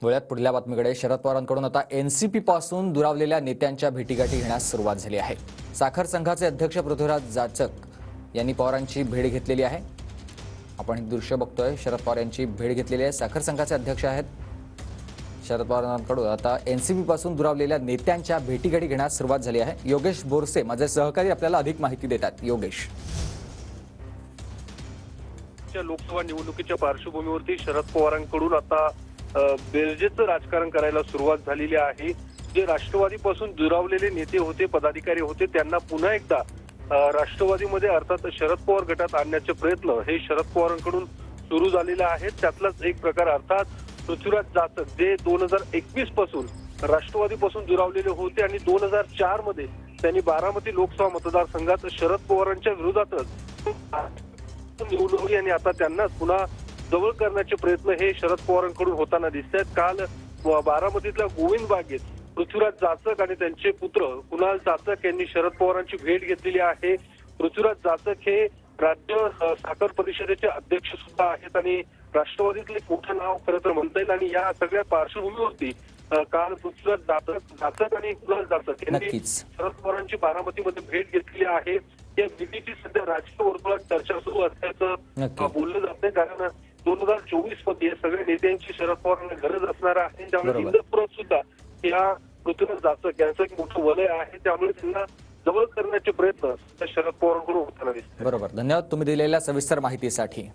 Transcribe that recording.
वळ्यात पुढल्या बातमीकडे. शरद पवारांकडून आता एनसीपी पासून दुरावलेल्या नेत्यांच्या भेटीगाठी घेण्यास सुरुवात झाली आहे. साखर संघाचे अध्यक्ष पृथ्वीराज जाचक यांनी पवारांची भेट घेतलेली आहे. आपण हे दृश्य बघतोय. शरद पवार यांची भेट घेतलेली आहे. साखर संघाचे अध्यक्ष आहेत. शरद पवारांकडून आता एनसीपी पासून दुरावलेल्या नेत्यांच्या भेटीगाठी घेण्यास सुरुवात झाली आहे. योगेश बोरसे माझे सहकारी आपल्याला अधिक माहिती देतात. योगेश, लोकसभा निवडणुकीच्या पार्श्वभूमीवरती शरद पवारांकडून आता बेरजेचं राजकारण करायला सुरुवात झालेली आहे. जे राष्ट्रवादीपासून दुरावलेले नेते होते, पदाधिकारी होते, त्यांना पुन्हा एकदा राष्ट्रवादीमध्ये अर्थात शरद पवार गटात आणण्याचे प्रयत्न हे शरद पवारांकडून सुरू झालेले आहेत. त्यातलाच एक प्रकार अर्थात पृथ्वीराज जाचक जे 2021 पासून राष्ट्रवादीपासून दुरावलेले होते आणि 2004 मध्ये त्यांनी बारामती लोकसभा मतदारसंघात शरद पवारांच्या विरोधातच निवडणुकी आणि आता त्यांना पुन्हा जवळ करण्याचे प्रयत्न हे शरद पवारांकडून होताना दिसत आहेत. काल बारामतीतल्या गोविंद बागेत पृथ्वीराज जाचक आणि त्यांचे पुत्र कुणाल जाचक यांनी शरद पवारांची भेट घेतलेली आहे. पृथ्वीराज जाचक हे राज्य साखर परिषदेचे अध्यक्ष सुद्धा आहेत आणि राष्ट्रवादीतले मोठं नाव खरं तर म्हणता येईल. आणि या सगळ्या पार्श्वभूमीवरती काल पृथ्वीराज जाचक आणि कुणाल जाचक यांनी शरद पवारांची बारामतीमध्ये भेट घेतलेली आहे. या भेटीची सध्या राजकीय वर्तुळात चर्चा सुरू असल्याचं बोललं जातंय. कारण 2024 मध्ये सगळ्या नेत्यांची शरद पवारांना गरज असणार आहे. त्यामुळे इंदापुरात सुद्धा या पृथ्वीराज जाचक यांचं एक मोठं वलय आहे. त्यामुळे त्यांना जवळ करण्याचे प्रयत्न शरद पवारांकडून होताना दिसतात. बरोबर. धन्यवाद तुम्ही दिलेल्या सविस्तर माहितीसाठी.